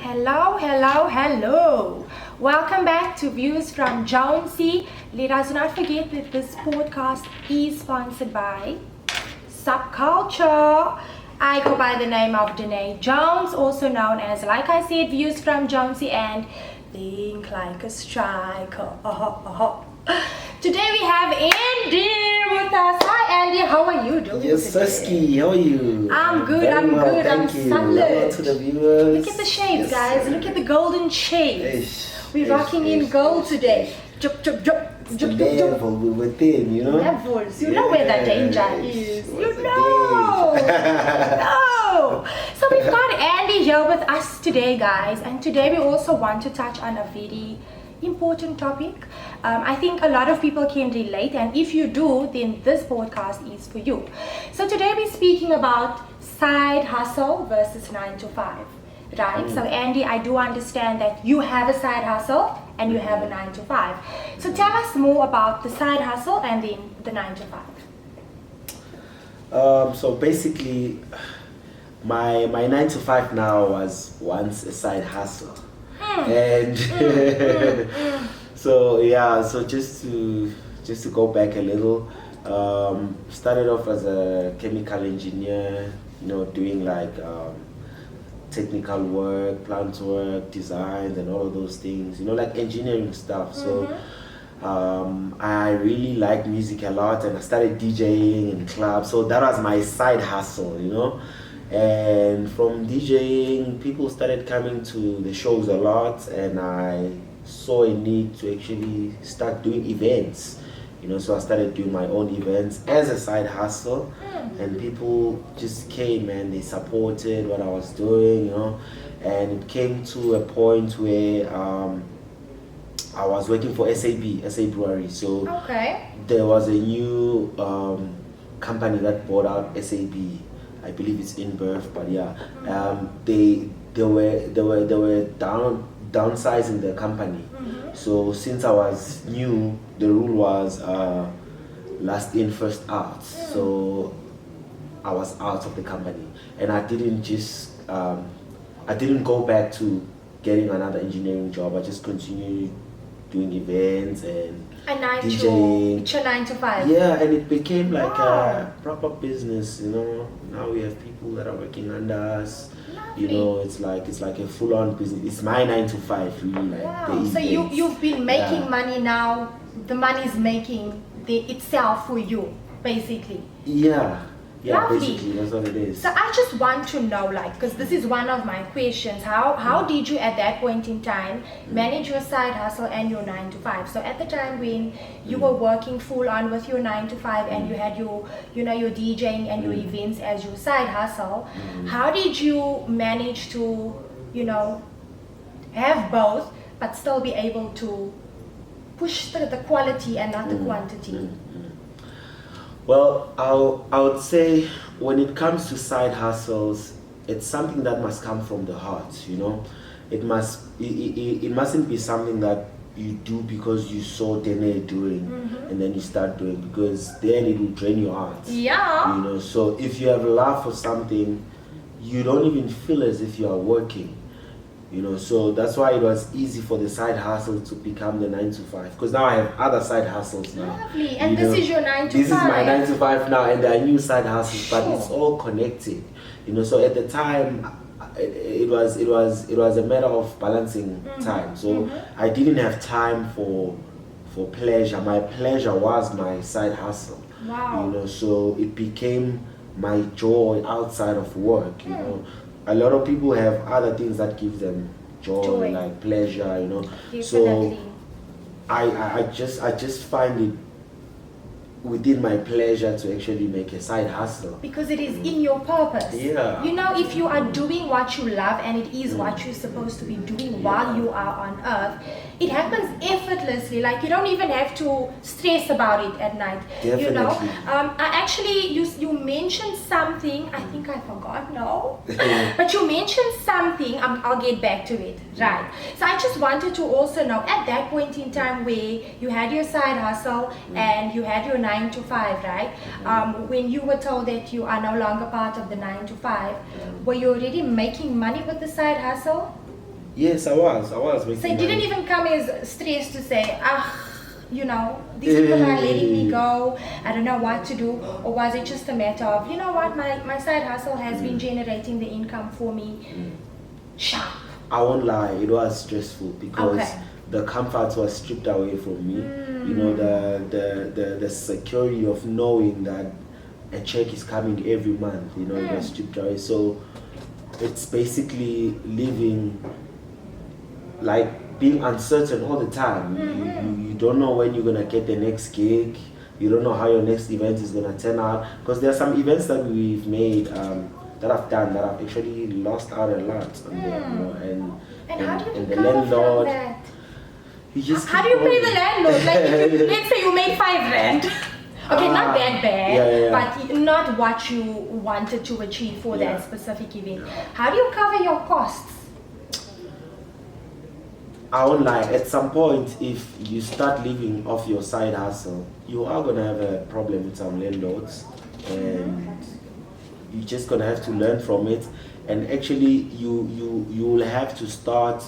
Hello, hello, hello. Welcome back to Views from Jonesy. Let us not forget that this podcast is sponsored by Subculture. I go by the name of Danae Jones, also known as, like I said, Views from Jonesy and Think Like a Striker. Today we have Andy with us. Hi Andy, how are you doing Yes, today? Sasky, how are you? I'm good, Very I'm well, good, I'm thank you. solid. Hello to the viewers. Look at the shades, Yes, guys. sir. Look at the golden shades. Ish, We're ish, rocking in ish, gold ish, today. ish. Jup, jup, jup. It's Jup, the jup, jup. level we're within, you know? Levels. You know where the danger is. You know. No. So we've got Andy here with us today, guys. And today we also want to touch on a very important topic. I think a lot of people can relate, and if you do, then this podcast is for you. So today we're speaking about side hustle versus 9 to 5, right? So Andy, I do understand that you have a side hustle and you have a 9 to 5. So tell us more about the side hustle and then the 9 to 5. So basically, my 9 to 5 now was once a side hustle. And so yeah, so just to go back a little, started off as a chemical engineer, you know, doing like technical work, plant work, designs and all of those things, you know, like engineering stuff. So I really like music a lot, and I started DJing in clubs, so that was my side hustle, you know. And from DJing, people started coming to the shows a lot, and I saw a need to actually start doing events, you know. So I started doing my own events as a side hustle, and people just came and they supported what I was doing, you know. And it came to a point where I was working for SA Brewery. So Okay. there was a new company that bought out SAB. I believe it's in birth, but yeah, they were downsizing the company. So since I was new, the rule was last in, first out. So I was out of the company, and I didn't go back to getting another engineering job. I just continued doing events and DJing. It's your 9 to 5. Yeah, and it became like Wow. a proper business, you know. Now we have people that are working under us. Lovely. You know, it's like a full-on business. It's my 9 to 5, really. Like Wow. the So events. you've been making Yeah. money now. The money is making itself for you, basically. Yeah, Lovely. basically that's what it is. So I just want to know, like, because this is one of my questions. How did you at that point in time manage your side hustle and your 9 to 5? So at the time when you were working full on with your 9 to 5 and you had your DJing and your events as your side hustle, how did you manage to, have both but still be able to push the quality and not the quantity? Well, I would say when it comes to side hustles, it's something that must come from the heart, you know. It mustn't be something that you do because you saw Dene doing and then you start doing, because then it will drain your heart. Yeah. You know, so if you have love for something, you don't even feel as if you are working. You know, so that's why it was easy for the side hustle to become the 9 to 5. Because now I have other side hustles now. Lovely. And You this know, is your 9 to This 5. is my 9 to 5 now, and there are new side hustles, but Sure. it's all connected. You know, so at the time, it was a matter of balancing time. So I didn't have time for pleasure. My pleasure was my side hustle. Wow. You know, so it became my joy outside of work. You know, a lot of people have other things that give them joy. Like pleasure. You know, so Definitely. I just find it within my pleasure to actually make a side hustle. Because it is in your purpose. Yeah. You know, if you are doing what you love and it is what you're supposed to be doing while you are on earth, it happens effortlessly. Like, you don't even have to stress about it at night. You know, Definitely. you mentioned something. I think I forgot now. But you mentioned something. I'll get back to it. Right. So I just wanted to also know, at that point in time where you had your side hustle and you had your 9 to 5, right? When you were told that you are no longer part of the 9 to 5, were you already making money with the side hustle? Yes, I was making So it money. didn't even come as stress to say, you know, these people are letting me go, I don't know what to do, or was it just a matter of, you know what, my side hustle has been generating the income for me, sharp? I won't lie, it was stressful because Okay. the comfort was stripped away from me. You know, the security of knowing that a check is coming every month, you know, it was stripped away. So it's basically living like being uncertain all the time. You don't know when you're gonna get the next gig. You don't know how your next event is gonna turn out. Because there are some events that we've made that I've done that I've actually lost out a lot on them, you know, And how do you and the recover landlord. from that? You just How do keep you pay going. the landlord? Like, if you, let's say you made 5 rand. Okay, not that bad, yeah. but not what you wanted to achieve for that specific event. How do you cover your costs? I won't lie, at some point, if you start living off your side hustle, you are going to have a problem with some landlords, and you're just going to have to learn from it. And actually, you will have to start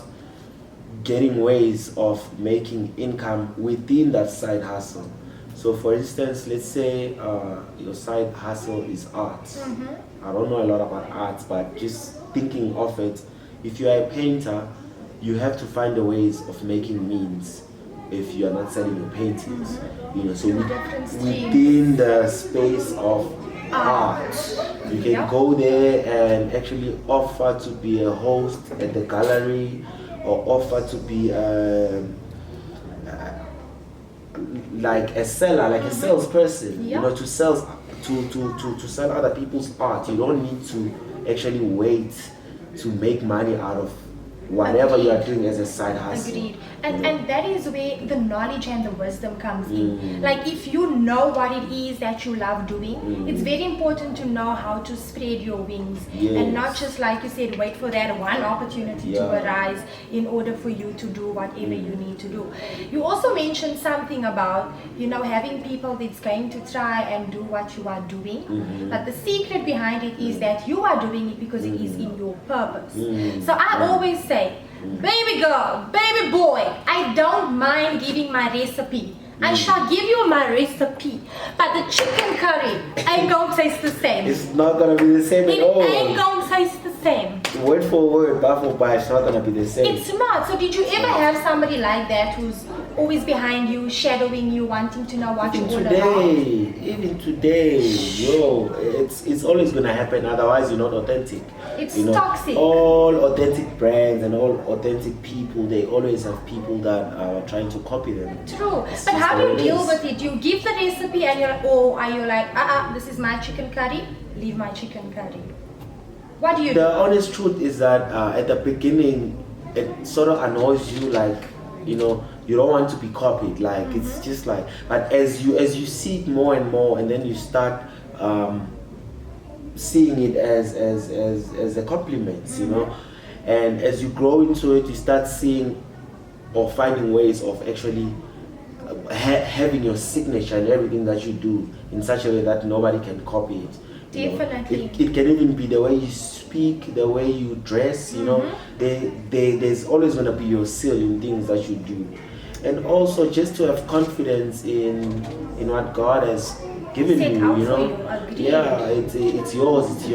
getting ways of making income within that side hustle. So for instance, let's say your side hustle is art. I don't know a lot about art, but just thinking of it, if you are a painter, you have to find the ways of making means if you are not selling your paintings. You know, so within the space of art, you can go there and actually offer to be a host at the gallery, or offer to be like a seller, like a salesperson, you know, to sell other people's art. You don't need to actually wait to make money out of whatever you are doing as a side hustle. Agreed. And that is where the knowledge and the wisdom comes in. Like, if you know what it is that you love doing, it's very important to know how to spread your wings, and not just, like you said, wait for that one opportunity to arise in order for you to do whatever you need to do. You also mentioned something about, you know, having people that's going to try and do what you are doing, but the secret behind it is that you are doing it because it is in your purpose. So I always say, baby girl, baby boy, I don't mind giving my recipe. I shall give you my recipe, but the chicken curry ain't gonna taste the same. It's not gonna be the same at all. It ain't gonna taste the same. Word for word, bar for bar, it's not gonna be the same. It's not. So did you ever have somebody like that who's always behind you, shadowing you, wanting to know what you're all about? Even today, yo, it's always gonna happen. Otherwise, you're not authentic. It's you know, toxic. All authentic brands and all authentic people, they always have people that are trying to copy them. True. It's But just how do what you it deal is. with it? You give the recipe and you're like, oh, are you like, this is my chicken curry, leave my chicken curry. What do you do? The honest truth is that at the beginning, it sort of annoys you, like, you know, you don't want to be copied. Like, it's just like, but as you see it more and more, and then you start seeing it as a compliment, you know, and as you grow into it, you start seeing or finding ways of actually having your signature and everything that you do in such a way that nobody can copy it. You know. Definitely. It can even be the way you speak, the way you dress, you know. There's always going to be your seal in things that you do. And also just to have confidence in what God has given Set you, out you for know. you, agreed. Yeah, it's yours,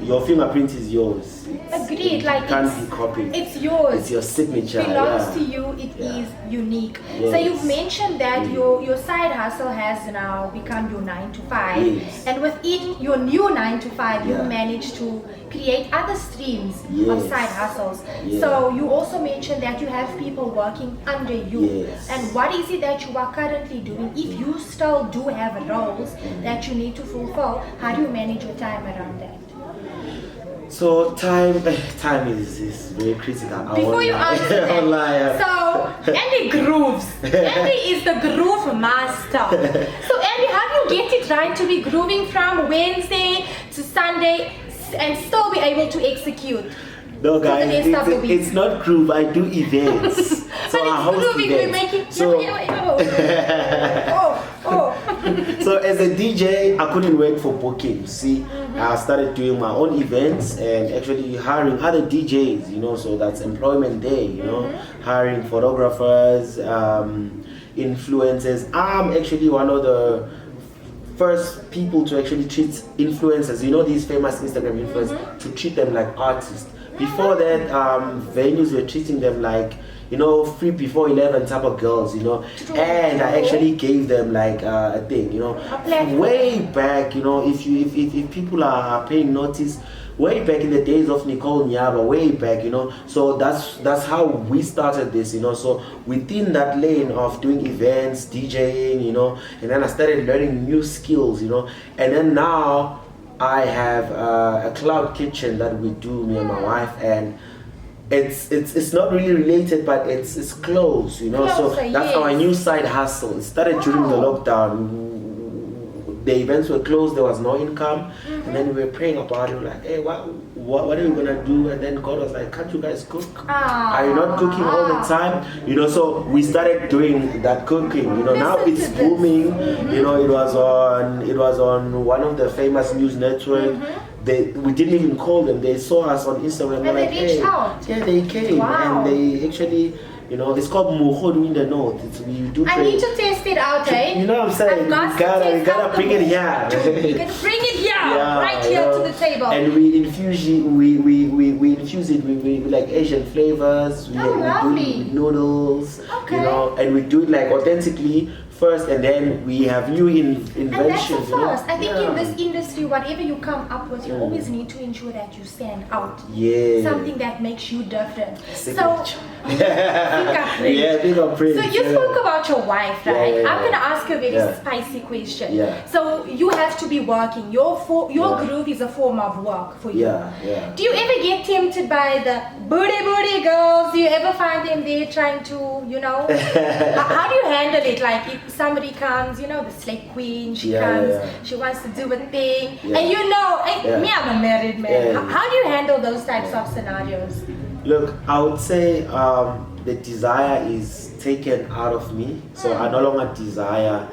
Your fingerprint is yours. Agreed, It like can't be copied. It's yours. It's your signature. It belongs yeah. to you. It is unique. Yes. So you've mentioned that your side hustle has now become your 9 to 5, Yes. and within your new 9 to 5, you Yeah. managed to create other streams of Yes. side hustles. Yeah. So you also mentioned that you have people working under you. Yes. And what is it that you are currently doing? If you still do have roles that you need to fulfill, how do you manage your time around that? So time is very critical. Before you answer that, so Andy grooves. Andy is the groove master. So Andy, how do you get it right to be grooving from Wednesday to Sunday and still be able to execute? No guys, the rest of the week? it's not groove. I do events. So But I it's host grooving. We events. make it. So, Oh. so as a DJ, I couldn't wait for bookings. See, I started doing my own events and actually hiring other DJs, you know, so that's employment there, you know, hiring photographers, influencers. I'm actually one of the first people to actually treat influencers, you know, these famous Instagram influencers, to treat them like artists. Before that, venues were treating them like, you know, free before 11 type of girls, you know, and I actually gave them like a thing, you know, way back, you know, if people are paying notice, way back in the days of Nicole Nyaba, way back, you know, so that's how we started this, you know, so within that lane of doing events, DJing, you know, and then I started learning new skills, you know, and then now I have a cloud kitchen that we do, me and my wife, and it's not really related, but it's close, you know. So that's our new side hustle. It started during the lockdown. The events were closed, there was no income, and then we were praying about it. We were like, hey, what are we gonna do? And then God was like, can't you guys cook? Are you not cooking all the time? You know, so we started doing that cooking. You know, now it's booming. You know, it was on one of the famous news networks. We didn't even call them. They saw us on Instagram. And they reached out. Yeah, they came and they actually, you know, it's called Muhodu in the North. I need to test it out, eh? You know what I'm saying? We gotta bring it here. You can bring it here, right here to the table. And we infuse it. We infuse it with like Asian flavors. We do it with noodles. Okay. You know, and we do it like authentically first, and then we have new inventions. And that's the first. I think in this industry, whatever you come up with, you always need to ensure that you stand out. Yeah. Something that makes you different. Signature. Fingerprint. So you spoke about your wife, right? I'm gonna ask you a very spicy question. So you have to be working. Your groove is a form of work for you. Do you ever get tempted by the booty girls? Do you ever find them there trying to, you know? How do you handle it? Like if somebody comes, you know, the slave queen, she comes, she wants to do a thing, and you know, me, I'm a married man. How do you handle those types of scenarios? Look, I would say the desire is taken out of me, so I no longer desire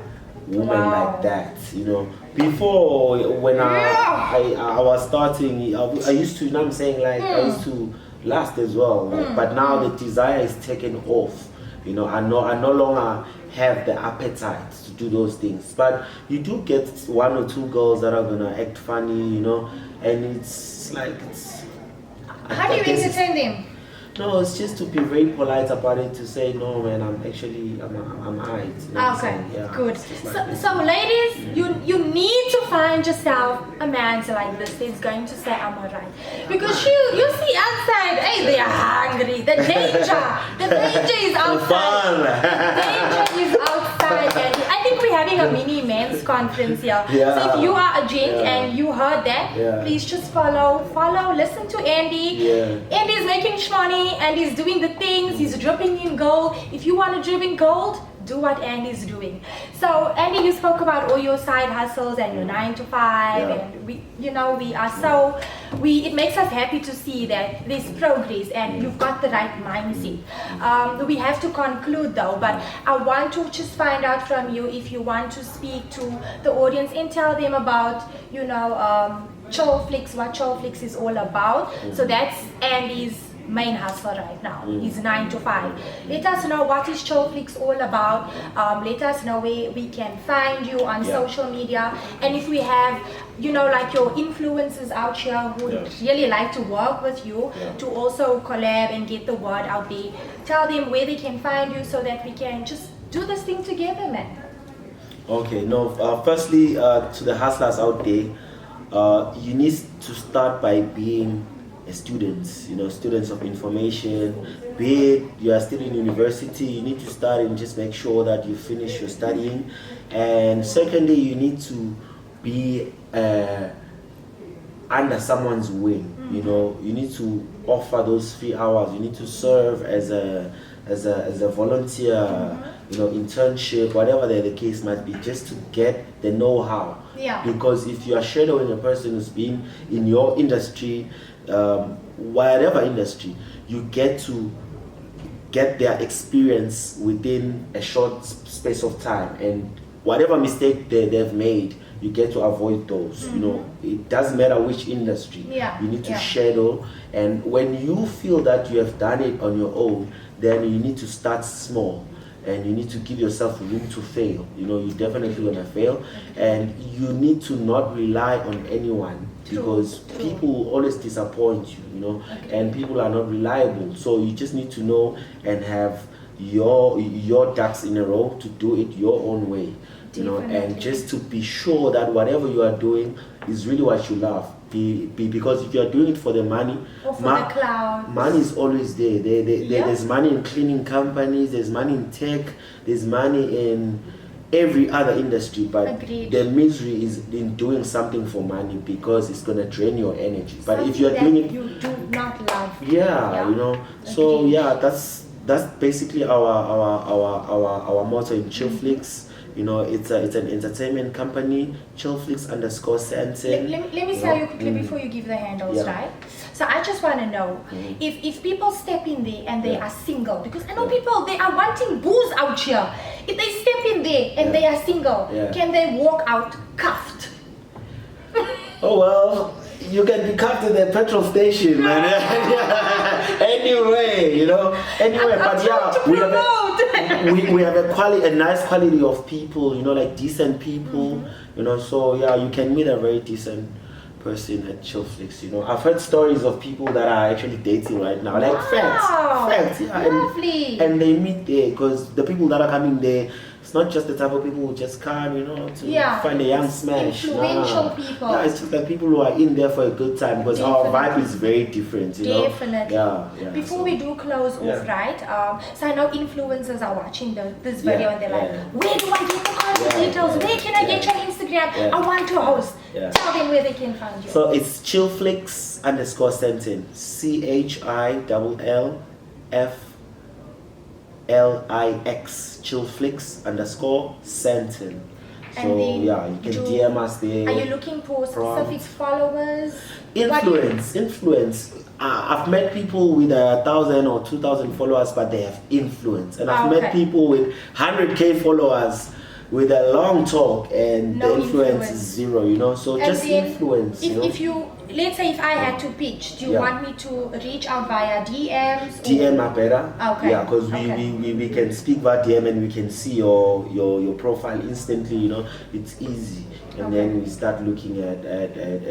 women like that. You know, before when I was starting, I used to, you know what I'm saying, like I used to last as well, like, but now the desire is taken off. You know, I no longer have the appetite to do those things. But you do get one or two girls that are gonna act funny, you know, and it's like How do you entertain them? No, it's just to be very polite about it, to say, no man, I'm alright. You know, okay, good. So ladies, you need to find yourself a man like this that's going to say I'm alright. Because you see outside, hey, they are hungry. The danger is outside. The danger is outside. And I think we're having a mini men's conference here. So if you are a gent and you heard that, please just follow, listen to Andy. Andy's making money. And he's doing the things, he's dripping in gold. If you want to drip in gold, do what Andy's doing. So Andy, you spoke about all your side hustles and your 9 to 5, and it makes us happy to see that there's progress and you've got the right mindset. We have to conclude though, but I want to just find out from you if you want to speak to the audience and tell them about, you know, Showflicks, what Showflicks is all about. So that's Andy's main hustle right now. He's 9 to 5. Let us know what is Showflicks all about. Let us know where we can find you on social media, and if we have, you know, like your influencers out here who would really like to work with you to also collab and get the word out there, tell them where they can find you so that we can just do this thing together, man. Okay, no, firstly, to the hustlers out there, you need to start by being students, you know, students of information. Be it you are still in university, you need to start and just make sure that you finish your studying. And secondly, you need to be under someone's wing. You know, you need to offer those 3 hours. You need to serve as a volunteer, you know, internship, whatever the case might be, just to get the know-how. Because if you are shadowing a person who's been in your industry, whatever industry, you get to get their experience within a short space of time, and whatever mistake they've made, you get to avoid those. You know, it doesn't matter which industry. Yeah. You need to Yeah. shadow, and when you feel that you have done it on your own, then you need to start small. And you need to give yourself room to fail. You know, you're definitely gonna fail, and you need to not rely on anyone, because people will always disappoint you. You know, and people are not reliable. So you just need to know and have your ducks in a row to do it your own way. You know, and just to be sure that whatever you are doing is really what you love. Because if you are doing it for the money, Or for the cloud, money is always there. There's money in cleaning companies, there's money in tech, there's money in every other industry, but Agreed. the misery is in doing something for money, because it's gonna drain your energy. But Something if you're that doing it, you do not love. you know, so Agreed. that's basically our motto in Showflicks. You know, it's an entertainment company, Showflicks_Santin. Let me tell you quickly before you give the handles, Yeah. right? So I just want to know if people step in there and they are single, because I know people, they are wanting booze out here. If they step in there and they are single, can they walk out cuffed? Oh well, you can be cuffed at the petrol station, man. Anyway, you know. Anyway, but we have a nice quality of people, you know, like decent people, you know. So yeah, you can meet a very decent person at Showflicks. You know, I've heard stories of people that are actually dating right now, like facts, yeah, lovely. and they meet there, because the people that are coming there, it's not just the type of people who just come, you know, to find a young smash. Influential people. Yeah, it's just like people who are in there for a good time, because our vibe is very different, you know. Definitely. Yeah. Before we do close off, right? So I know influencers are watching this video and they're like, where do I get the contact details? Where can I get your Instagram? I want to host. Tell them where they can find you. So it's Showflicks_Santin. CHILLIX. Showflicks_Santin. So yeah, you can DM us there. Are you looking for specific followers? Influence. I've met people with 1,000 or 2,000 followers, but they have influence, and I've met people with 100K followers with a long talk, and the influence is zero. You know, so just influence. If you, let's say, if I had to pitch, do you want me to reach out via DMs? DM are better. Okay. Yeah, because we can speak via DM and we can see your profile instantly. You know, it's easy. And then we start looking at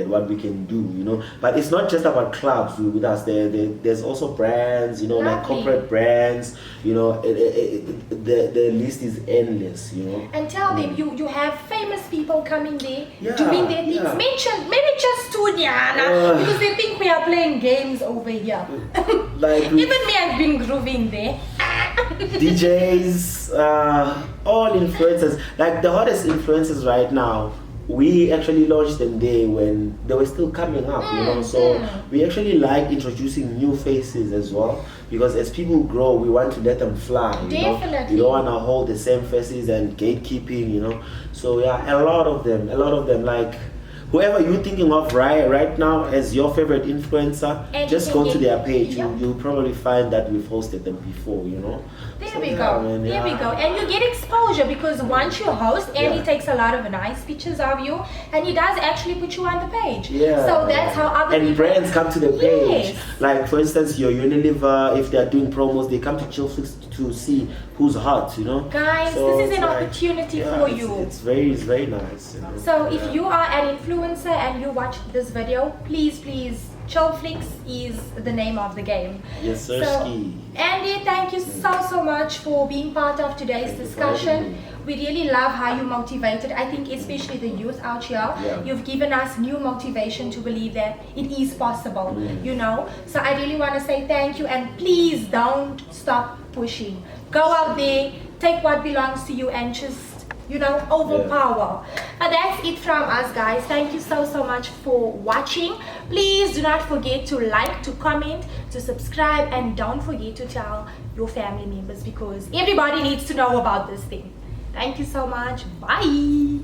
what we can do, you know. But it's not just about clubs with us. There's also brands, you know, like corporate brands, you know. The list is endless, you know. And tell them you have famous people coming there doing their things. Mention maybe just two, Diana, because they think we are playing games over here. Like even me, I've been grooving there. DJs, all influencers, like the hottest influencers right now. We actually launched them there when they were still coming up, you know. So we actually like introducing new faces as well, because as people grow, we want to let them fly. Definitely. You don't want to hold the same faces and gatekeeping, you know. So yeah, a lot of them, like whoever you're thinking of right now as your favorite influencer, just go to their page. You'll probably find that we've hosted them before, you know. There we go. And you get exposure, because once you host, Andy takes a lot of nice pictures of you, and he does actually put you on the page. So that's how other people... brands come to the page. Like for instance, your Unilever, if they're doing promos, they come to Showflicks to see who's hot, you know. Guys, so this is an opportunity for you. It's very nice, you know? So if you are an influencer and you watch this video, please, Showflicks is the name of the game. Yes, sir. So, Andy, thank you so much for being part of today's discussion. We really love how you motivated, I think especially the youth out here. You've given us new motivation to believe that it is possible, you know. So I really want to say thank you, and please don't stop pushing. Go out there, take what belongs to you, and just, you know, overpower. But that's it from us, guys. Thank you so much for watching. Please do not forget to like, to comment, to subscribe, and don't forget to tell your family members, because everybody needs to know about this thing. Thank you so much. Bye.